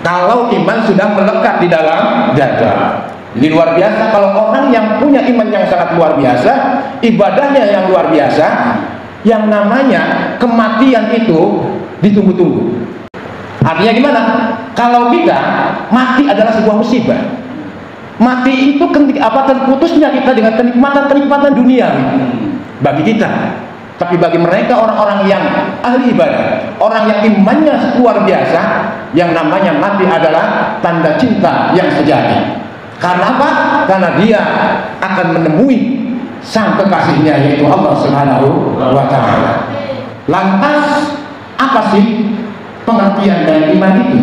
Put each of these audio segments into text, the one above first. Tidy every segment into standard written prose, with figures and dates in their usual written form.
Kalau iman sudah melekat di dalam dada. Jadi luar biasa kalau orang yang punya iman yang sangat luar biasa, ibadahnya yang luar biasa, yang namanya kematian itu ditunggu-tunggu. Artinya gimana? Kalau kita mati adalah sebuah musibah. Mati itu terputusnya kita dengan kenikmatan dunia bagi kita. Tapi bagi mereka orang-orang yang ahli ibadah, orang yang imannya luar biasa, yang namanya mati adalah tanda cinta yang sejati. Karena apa? Karena dia akan menemui sang kekasihnya, yaitu Allah Subhanahu wa Ta'ala. Lantas apa sih pengertian dari iman itu?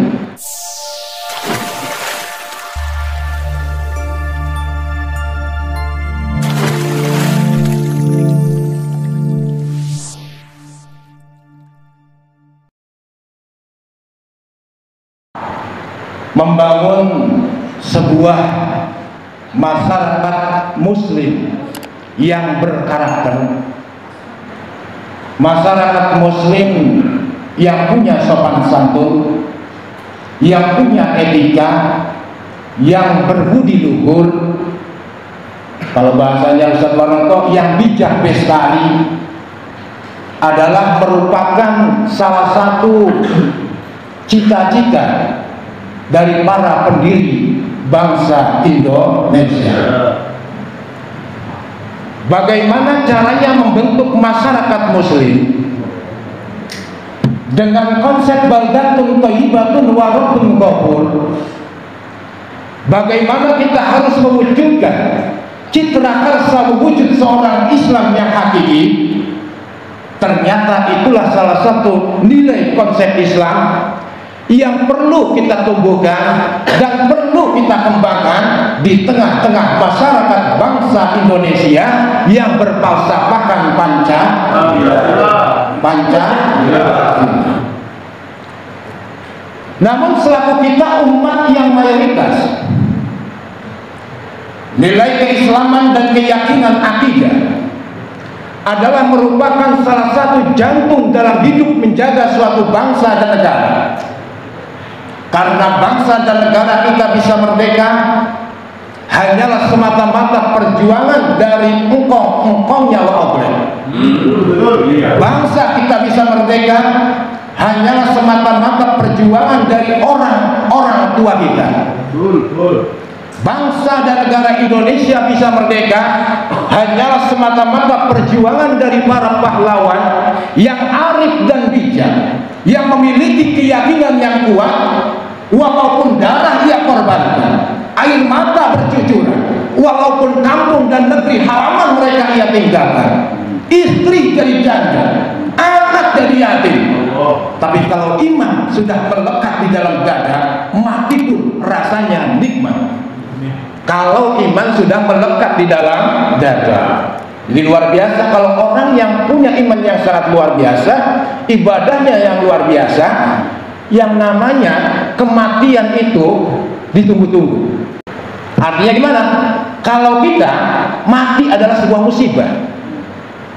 Membangun sebuah masyarakat muslim yang berkarakter, masyarakat muslim yang punya sopan santun, yang punya etika, yang berbudi luhur, kalau bahasanya Ustaz Waronto, yang bijak bestari, adalah merupakan salah satu cita-cita dari para pendiri bangsa Indonesia. Bagaimana caranya membentuk masyarakat muslim dengan konsep baldatun thayyibatun wa rabbun ghafur? Bagaimana kita harus mewujudkan citra karsa wujud seorang Islam yang hakiki? Ternyata itulah salah satu nilai konsep Islam yang perlu kita tumbuhkan dan perlu kita kembangkan di tengah-tengah masyarakat bangsa Indonesia yang berfalsafahkan Pancasila. Namun selaku kita umat yang mayoritas, nilai keislaman dan keyakinan akidah adalah merupakan salah satu jantung dalam hidup menjaga suatu bangsa dan negara. Karena bangsa dan negara kita bisa merdeka hanyalah semata-mata perjuangan dari engkong nyawa obrek. Bangsa kita bisa merdeka hanyalah semata-mata perjuangan dari orang tua kita. Bangsa dan negara Indonesia bisa merdeka hanyalah semata-mata perjuangan dari para pahlawan yang arif dan bijak, yang memiliki keyakinan yang kuat, walaupun darah ia korbankan, air mata bercucuran, walaupun kampung dan negeri halaman mereka ia tinggalkan, istri jadi janda, anak jadi yatim. Tapi kalau iman sudah melekat di dalam dada, mati pun rasanya nikmat. Kalau iman sudah melekat di dalam dada. Jadi luar biasa kalau orang yang punya iman yang sangat luar biasa, ibadahnya yang luar biasa, yang namanya kematian itu ditunggu-tunggu. Artinya gimana? Kalau kita mati adalah sebuah musibah.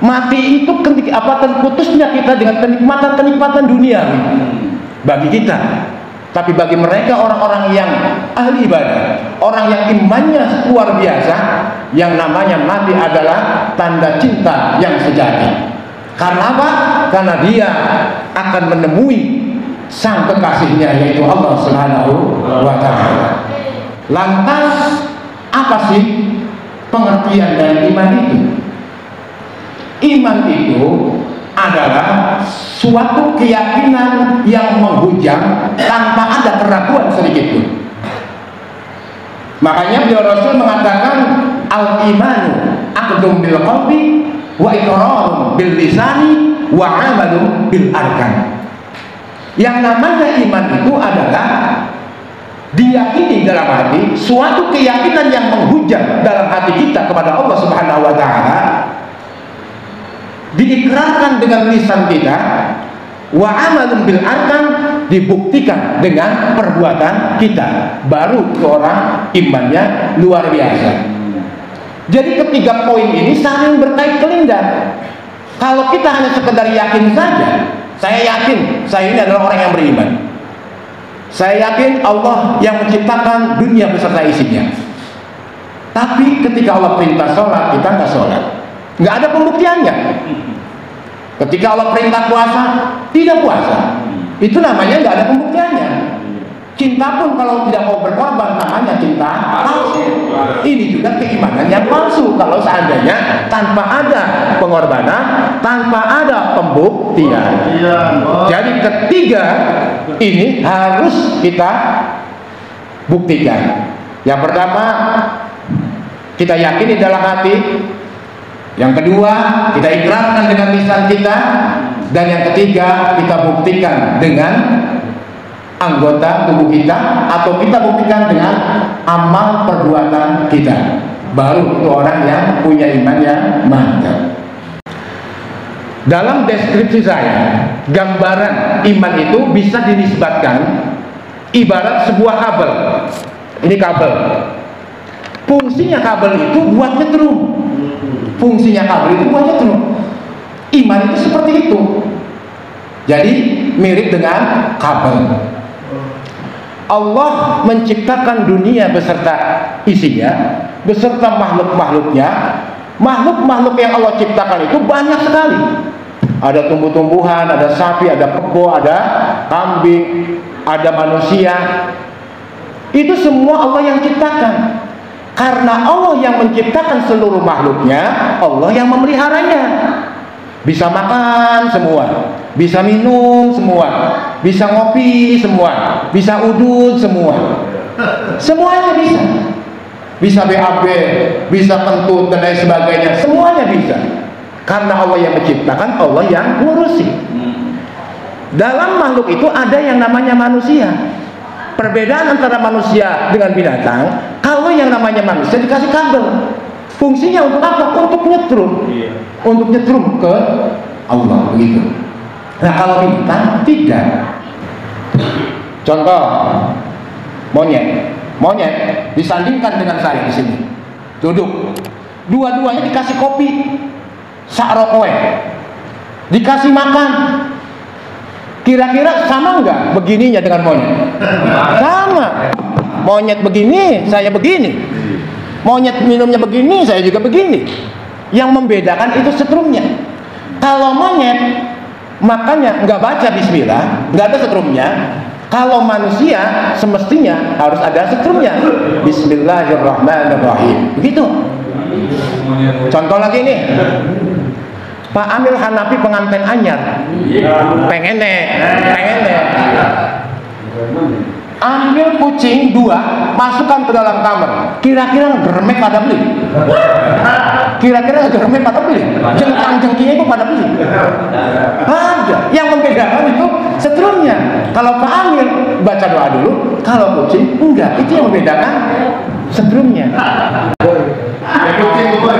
Mati itu terputusnya kita dengan kenikmatan dunia bagi kita. Tapi bagi mereka orang-orang yang ahli ibadah, orang yang imannya luar biasa, yang namanya mati adalah tanda cinta yang sejati. Karena apa? Karena dia akan menemui sang kekasihnya, yaitu Allah Subhanahu wa Ta'ala. Lantas apa sih pengertian dari iman itu? Iman itu adalah suatu keyakinan yang menghujam tanpa ada keraguan sedikit pun. Makanya beliau Rasul mengatakan al-imanu aqdum bil qalbi wa iqrarun bil lisani wa amalun bil arkan. Yang namanya iman itu adalah diyakini dalam hati, suatu keyakinan yang menghujam dalam hati kita kepada Allah Subhanahu wa Ta'ala, diikrarkan dengan lisan kita, wa amalun bil arkan, dibuktikan dengan perbuatan kita, baru orang imannya luar biasa. Jadi ketiga poin ini saling berkait kelindan. Kalau kita hanya sekedar yakin saja, saya yakin saya ini adalah orang yang beriman, Saya yakin Allah yang menciptakan dunia beserta isinya. Tapi ketika Allah perintah sholat, kita nggak sholat. Nggak ada pembuktiannya. Ketika Allah perintah puasa, tidak puasa. Itu namanya nggak ada pembuktiannya. Cinta pun kalau tidak mau berkorban, namanya cinta palsu. Ini juga keimanan yang palsu kalau seandainya tanpa ada pengorbanan, tanpa ada pembuktian. Jadi ketiga ini harus kita buktikan. Yang pertama, kita yakini dalam hati. Yang kedua, kita ikrarkan dengan lisan kita. Dan yang ketiga, kita buktikan dengan anggota tubuh kita, atau kita buktikan dengan amal perbuatan kita. Baru itu orang yang punya iman yang mantap. Dalam deskripsi saya, gambaran iman itu bisa dinisbatkan ibarat sebuah kabel. Ini kabel. Fungsinya kabel itu buat nyetrum. Fungsinya kabel itu buat nyetrum. Iman itu seperti itu. Jadi mirip dengan kabel. Allah menciptakan dunia beserta isinya, beserta makhluk-makhluknya. Makhluk-makhluk yang Allah ciptakan itu banyak sekali. Ada tumbuh-tumbuhan, ada sapi, ada kebo, ada kambing, ada manusia. Itu semua Allah yang ciptakan. Karena Allah yang menciptakan seluruh makhluknya, Allah yang memeliharanya. Bisa makan semua, bisa minum semua, bisa ngopi semua, bisa udut semua. Semuanya bisa. Bisa BAB, bisa kentut dan lain sebagainya, semuanya bisa. Karena Allah yang menciptakan, Allah yang ngurusi. Dalam makhluk itu ada yang namanya manusia. Perbedaan antara manusia dengan binatang, kalau yang namanya manusia dikasih kabel. Fungsinya untuk apa? Untuk nyetrum. Untuk nyetrum ke Allah, begitu. Nah, kalau binatang tidak. Contoh, monyet. Monyet disandingkan dengan saya di sini. Duduk. Dua-duanya dikasih kopi. Sakrokoe. Dikasih makan. Kira-kira sama nggak begininya dengan monyet? Sama. Monyet begini, saya begini. Monyet minumnya begini, saya juga begini. Yang membedakan itu setrumnya. Kalau monyet makanya nggak baca bismillah, nggak ada setrumnya. Kalau manusia semestinya harus ada setrumnya. Bismillahirrahmanirrahim. Begitu. Contoh lagi nih. Pak Amil Hanafi pengantin anyar. Pengen deh. Ambil kucing 2, masukkan ke dalam kamar. Kira-kira germek pada beli? Kira-kira germek pada beli? Jengkang-jengkingnya itu pada beli? Ada. Yang membedakan itu setrumnya. Kalau Pak Amir baca doa dulu, kalau kucing enggak. Itu yang membedakan setrumnya.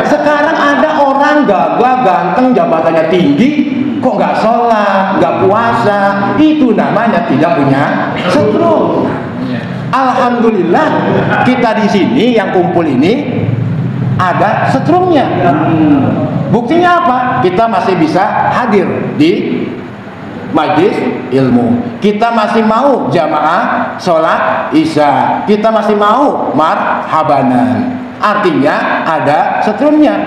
Sekarang ada orang gagah, ganteng, jabatannya tinggi, kok nggak sholat, nggak puasa, itu namanya tidak punya setrum. Alhamdulillah kita di sini yang kumpul ini ada setrumnya. Buktinya apa? Kita masih bisa hadir di majlis ilmu. Kita masih mau jamaah sholat isya. Kita masih mau marhabanan. Artinya ada setrumnya.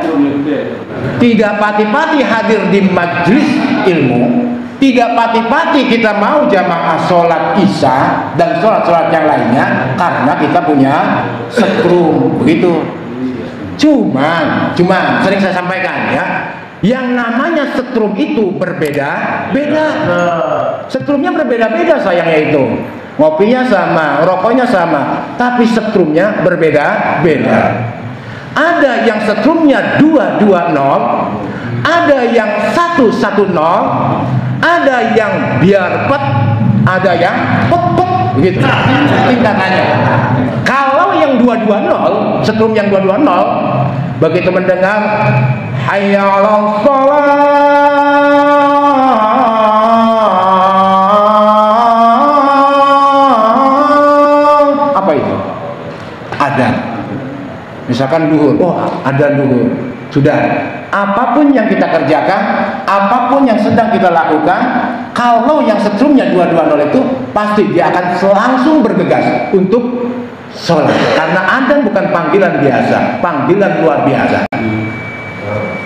Tidak pati-pati hadir di majlis ilmu, tidak pati-pati kita mau jamaah sholat isya dan sholat-sholat yang lainnya karena kita punya setrum, begitu. Cuman sering saya sampaikan ya, yang namanya setrum itu berbeda-beda. Setrumnya berbeda-beda sayangnya itu. Ngopinya sama, rokoknya sama, tapi setrumnya berbeda-beda. Ada yang setrumnya 220, ada yang 110, ada yang biar pet, ada yang pet, begitu tingkatannya. Kalau yang 220, setrum yang 220, begitu mendengar hayya 'alas shalah, apa itu? Adzan. Misalkan duhur, oh adzan duhur. Sudah, apapun yang kita kerjakan, apapun yang sedang kita lakukan, kalau yang setrumnya 220 itu pasti dia akan langsung bergegas untuk sholat. Karena adzan bukan panggilan biasa, panggilan luar biasa.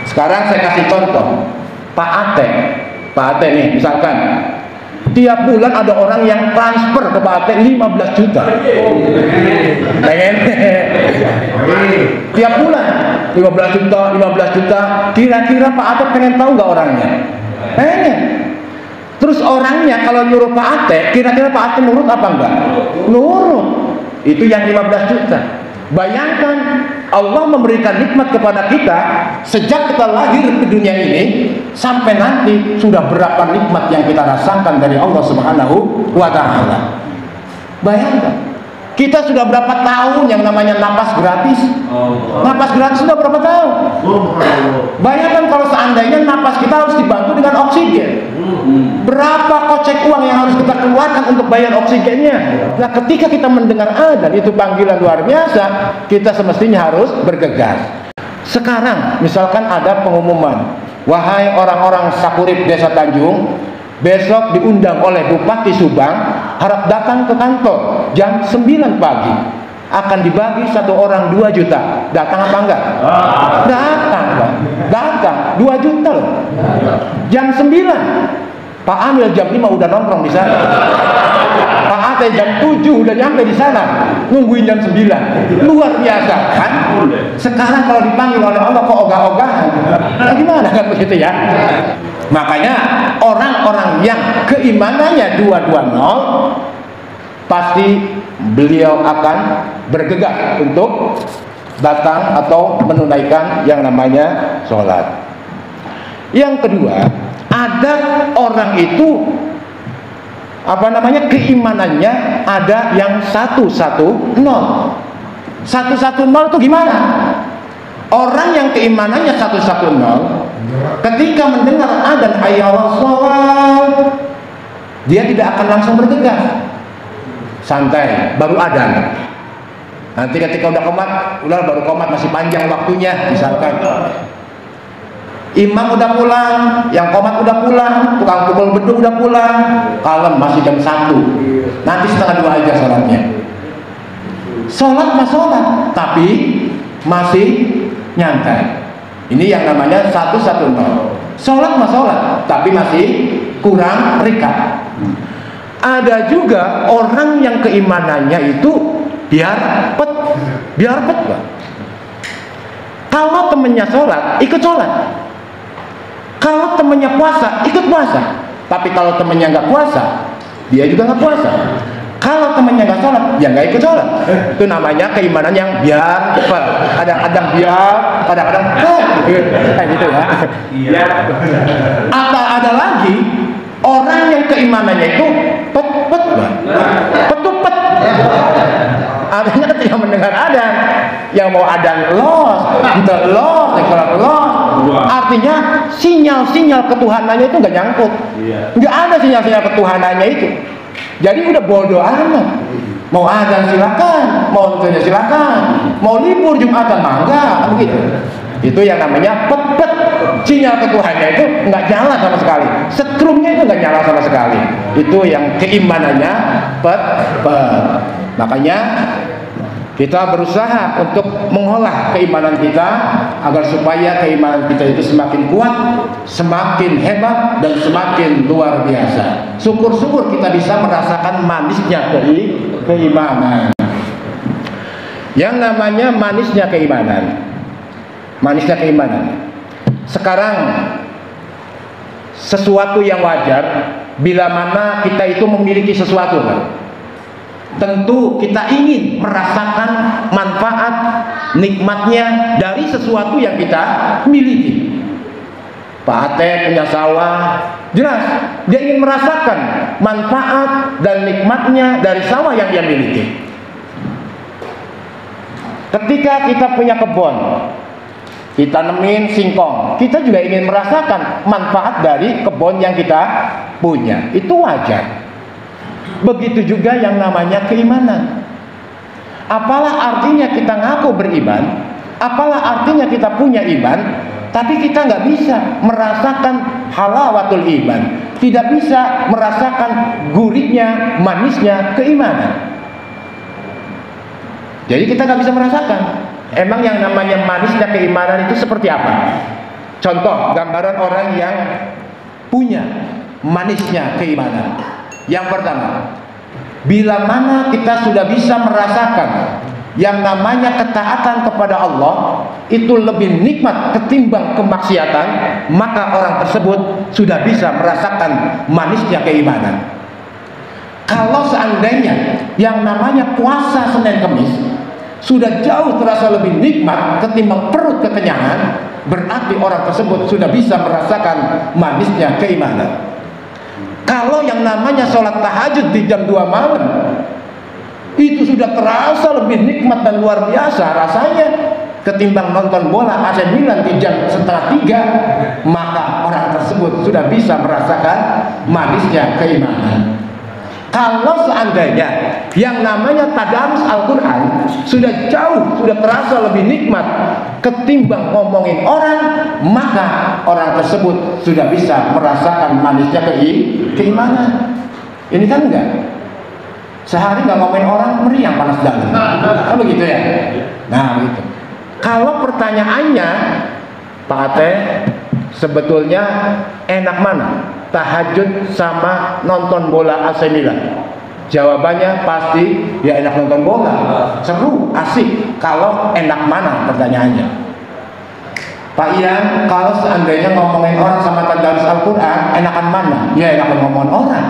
Sekarang saya kasih contoh, Pak Ate nih, misalkan tiap bulan ada orang yang transfer ke Pak Ate 15 juta. Pengen? Tiap bulan 15 juta. Kira-kira Pak Ate pengen tahu nggak orangnya? Pengen. Terus orangnya kalau nyuruh Pak Ate, kira-kira Pak Ate nurut apa enggak? Nurut. Itu yang 15 juta. Bayangkan Allah memberikan nikmat kepada kita sejak kita lahir ke dunia ini sampai nanti sudah berapa nikmat yang kita rasakan dari Allah Subhanahu wa Ta'ala. Bayangkan kita sudah berapa tahun yang namanya napas gratis. Napas gratis sudah berapa tahun? Bayangkan kalau seandainya napas kita harus dibantu dengan oksigen. Berapa kocek uang yang harus kita keluarkan untuk bayar oksigennya? Nah, ketika kita mendengar adzan itu panggilan luar biasa, kita semestinya harus bergegas. Sekarang misalkan ada pengumuman, wahai orang-orang Sakurip Desa Tanjung, besok diundang oleh Bupati Subang, harap datang ke kantor jam 9 pagi. Akan dibagi satu orang 2 juta. Datang apa enggak? Datang, Pak. Datang 2 juta loh. Jam 9. Pak Amil jam 5 udah nongkrong di sana. Pak Ate jam 7 udah nyampe di sana, nungguin jam 9. Luar biasa kan? Sekarang kalau dipanggil oleh Allah kok ogah-ogahan. Nah, gimana kan begitu ya? Makanya orang-orang yang keimanannya 220 pasti beliau akan bergegas untuk datang atau menunaikan yang namanya sholat. Yang kedua, ada orang itu keimanannya ada yang 110. 110 itu gimana? Orang yang keimanannya 110 ketika mendengar adzan hayya 'alas shalah, dia tidak akan langsung bergegas. Santai, baru adzan. Nanti ketika udah baru qomat masih panjang waktunya, misalkan. Imam udah pulang, yang qomat udah pulang, tukang pukul beduk udah pulang, kalem masih jam 1. Nanti setengah 2 aja sholatnya. Sholat mah sholat, tapi masih nyantai. Ini yang namanya 110. Sholat mah sholat, tapi masih kurang rikat. Ada juga orang yang keimanannya itu biar pet, Pak. Kalau temennya sholat, ikut sholat. Kalau temennya puasa, ikut puasa. Tapi kalau temennya nggak puasa, dia juga nggak puasa. Kalau temennya nggak sholat, ya nggak ikut sholat. Itu namanya keimanan yang biar pet. Kadang-kadang biar, kadang-kadang pet. Kayak gitu ya. Iya. Atau ada lagi orang yang keimanannya itu pet-pet, petupet. Artinya ketika mendengar adzan, yang mau adzan los, artinya sinyal-sinyal ketuhanannya itu nggak nyangkut, nggak ada sinyal-sinyal ketuhanannya itu. Jadi udah bodoh amat. Mau adzan silakan, mau tidak silakan, mau libur Jumatan mangga, begitu. Itu yang namanya pet-pet. Sinyal ketuhanannya itu nggak nyala sama sekali, setrumnya itu nggak nyala sama sekali. Itu yang keimanannya pet-pet. Makanya kita berusaha untuk mengolah keimanan kita agar supaya keimanan kita itu semakin kuat, semakin hebat, dan semakin luar biasa. Syukur-syukur kita bisa merasakan manisnya keimanan. Yang namanya manisnya keimanan. Manisnya keimanan. Sekarang sesuatu yang wajar bila mana kita itu memiliki sesuatu, kan? Tentu kita ingin merasakan manfaat nikmatnya dari sesuatu yang kita miliki. Pak Ate punya sawah, jelas dia ingin merasakan manfaat dan nikmatnya dari sawah yang dia miliki. Ketika kita punya kebun, kita nemin singkong, kita juga ingin merasakan manfaat dari kebun yang kita punya. Itu wajar. Begitu juga yang namanya keimanan. Apalah artinya kita ngaku beriman, apalah artinya kita punya iman, Tapi kita nggak bisa merasakan halawatul iman, tidak bisa merasakan gurihnya, manisnya keimanan. Jadi kita nggak bisa merasakan. Emang yang namanya manisnya keimanan itu seperti apa? Contoh gambaran orang yang punya manisnya keimanan. Yang pertama, bila mana kita sudah bisa merasakan yang namanya ketaatan kepada Allah itu lebih nikmat ketimbang kemaksiatan, maka orang tersebut sudah bisa merasakan manisnya keimanan. Kalau seandainya yang namanya puasa Senin Kemis sudah jauh terasa lebih nikmat ketimbang perut kekenyangan, berarti orang tersebut sudah bisa merasakan manisnya keimanan. Kalau yang namanya sholat tahajud di jam 2 malam itu sudah terasa lebih nikmat dan luar biasa rasanya ketimbang nonton bola AC Milan di jam 2:30, maka orang tersebut sudah bisa merasakan manisnya keimanan. Kalau seandainya yang namanya tadarus Al-Quran sudah jauh, sudah terasa lebih nikmat ketimbang ngomongin orang, maka orang tersebut sudah bisa merasakan manisnya keimanan. Ini kan enggak, sehari nggak ngomongin orang meriang panas dalam, kan begitu ya? Nah begitu. Kalau pertanyaannya, Pak Ate, sebetulnya enak mana? Tahajud sama nonton bola AC Milan? Jawabannya pasti ya enak nonton bola, seru, asik. Kalau enak mana pertanyaannya? Pak Ian, kalau seandainya ngomongin orang sama tadarus Al-Quran, enakan mana? Ya enakan ngomongin orang.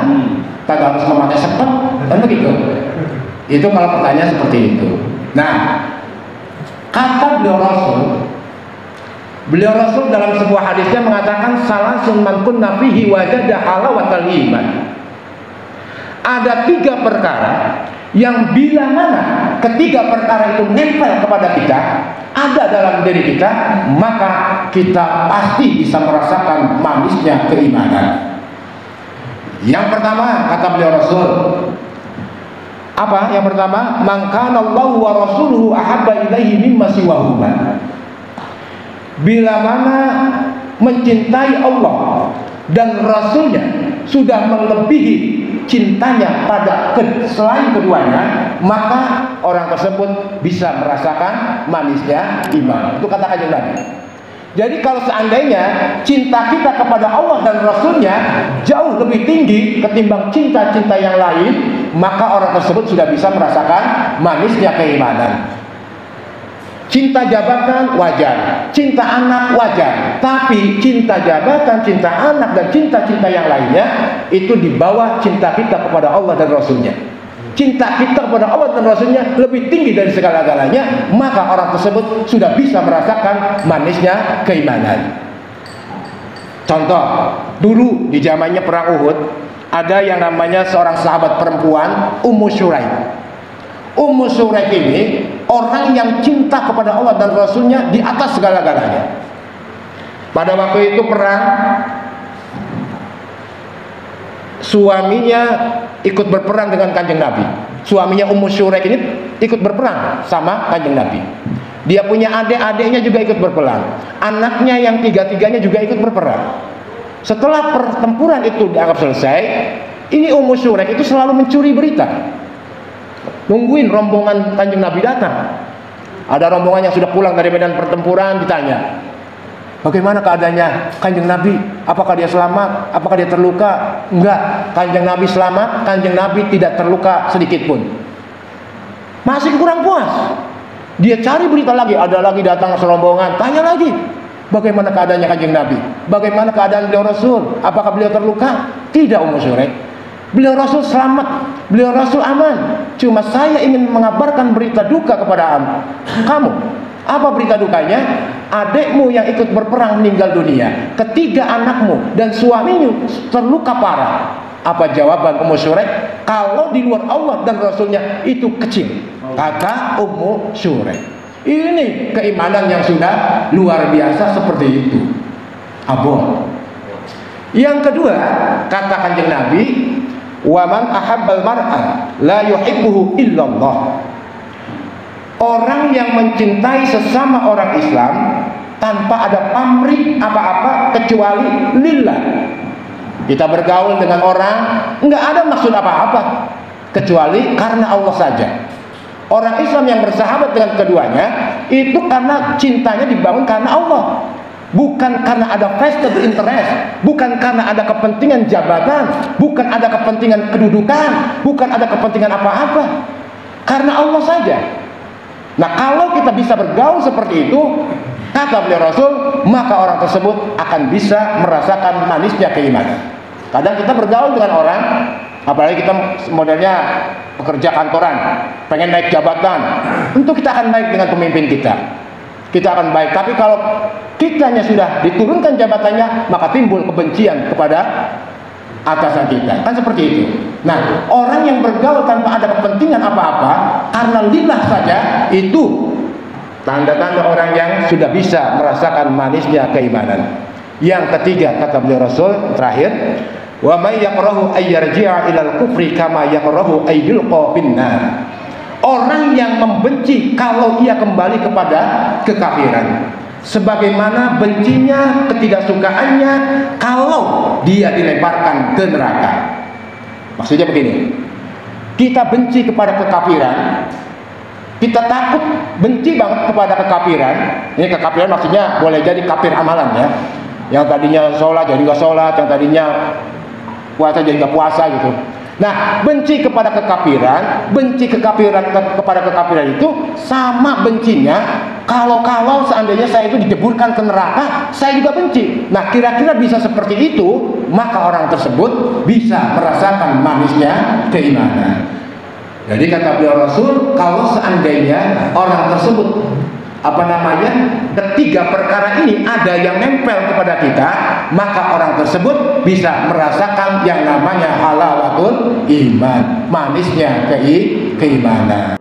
Tadarus memakai sepet, kan begitu? Itu kalau pertanyaan seperti itu. Nah, kata beliau Rasul dalam sebuah hadisnya mengatakan salasun man kunna fihi wajada halawatal iman. Ada 3 perkara yang bila mana ketiga perkara itu nempel kepada kita, ada dalam diri kita, maka kita pasti bisa merasakan manisnya keimanan. Yang pertama, kata beliau Rasul, apa? Yang pertama, man kana Allahu wa rasuluhu ahabba ilaihi mimma siwahuma. Bila mana mencintai Allah dan Rasulnya sudah melebihi cintanya pada selain keduanya, maka orang tersebut bisa merasakan manisnya iman. Itu kata Kanjeng Nabi. Jadi kalau seandainya cinta kita kepada Allah dan Rasulnya jauh lebih tinggi ketimbang cinta-cinta yang lain, maka orang tersebut sudah bisa merasakan manisnya keimanan. Cinta jabatan wajar, cinta anak wajar, tapi cinta jabatan, cinta anak, dan cinta-cinta yang lainnya itu di bawah cinta kita kepada Allah dan Rasulnya. Cinta kita kepada Allah dan Rasulnya lebih tinggi dari segala-galanya, maka orang tersebut sudah bisa merasakan manisnya keimanan. Contoh, dulu di zamannya perang Uhud, ada yang namanya seorang sahabat perempuan, Ummu Syuraik. Ummu Syuraik ini orang yang cinta kepada Allah dan Rasulnya di atas segala-galanya. Pada waktu itu perang, suaminya ikut berperang dengan Kanjeng Nabi. Suaminya Ummu Syuraik ini ikut berperang sama Kanjeng Nabi. Dia punya adik-adiknya juga ikut berperang. Anaknya yang 3-3-nya juga ikut berperang. Setelah pertempuran itu dianggap selesai, ini Ummu Syuraik itu selalu mencuri berita, nungguin rombongan Kanjeng Nabi datang. Ada rombongan yang sudah pulang dari medan pertempuran, ditanya, bagaimana keadaannya Kanjeng Nabi? Apakah dia selamat? Apakah dia terluka? Enggak, Kanjeng Nabi selamat, Kanjeng Nabi tidak terluka sedikit pun. Masih kurang puas. Dia cari berita lagi, ada lagi datang serombongan, tanya lagi, bagaimana keadaannya Kanjeng Nabi? Bagaimana keadaan beliau Rasul? Apakah beliau terluka? Tidak, Ummu Syuraik. Beliau Rasul selamat, beliau Rasul aman. Cuma saya ingin mengabarkan berita duka kepada kamu. Apa berita dukanya? Adikmu yang ikut berperang meninggal dunia, 3 anakmu dan suamimu terluka parah. Apa jawaban Ummu Syuraik? Kalau di luar Allah dan Rasulnya itu kecil, kata Ummu Syuraik. Ini keimanan yang sudah luar biasa seperti itu. Abon. Yang kedua, kata Kanjeng Nabi, wa man ahabbal mar'a la yuhibbuhu illallah. Orang yang mencintai sesama orang Islam tanpa ada pamrih apa-apa kecuali lillah. Kita bergaul dengan orang nggak ada maksud apa-apa kecuali karena Allah saja. Orang Islam yang bersahabat dengan keduanya itu karena cintanya dibangun karena Allah, bukan karena ada vested interest, bukan karena ada kepentingan jabatan, bukan ada kepentingan kedudukan, bukan ada kepentingan apa-apa, karena Allah saja. Nah, kalau kita bisa bergaul seperti itu, kata beliau Rasul, maka orang tersebut akan bisa merasakan manisnya keimanan. Kadang kita bergaul dengan orang, apalagi kita modelnya pekerja kantoran, pengen naik jabatan, tentu kita akan baik dengan pemimpin kita. Kita akan baik, tapi kalau kitanya sudah diturunkan jabatannya, maka timbul kebencian kepada atasan kita. Kan seperti itu. Nah, orang yang bergaul tanpa ada kepentingan apa-apa, karena lillah saja, itu tanda-tanda orang yang sudah bisa merasakan manisnya keimanan. Yang ketiga, kata beliau Rasul terakhir, wa may yakrahu ay yarji'a ilal kufri kama yakrahu ay yulqa finnar. Orang yang membenci kalau ia kembali kepada kekafiran, sebagaimana bencinya, ketidaksukaannya kalau dia dilemparkan ke neraka. Maksudnya begini, kita benci kepada kekafiran, kita takut, benci banget kepada kekafiran. Ini kekafiran maksudnya boleh jadi kafir amalan ya, yang tadinya sholat jadi nggak sholat, yang tadinya puasa jadi nggak puasa gitu. Nah, benci kepada kekafiran, benci kepada kekafiran itu sama bencinya kalau seandainya saya itu dijeburkan ke neraka, saya juga benci. Nah, kira-kira bisa seperti itu, maka orang tersebut bisa merasakan manisnya keimanan. Jadi kata beliau Rasul, kalau seandainya orang tersebut ketiga perkara ini ada yang nempel kepada kita, maka orang tersebut bisa merasakan yang namanya halawatul iman, manisnya keimanan.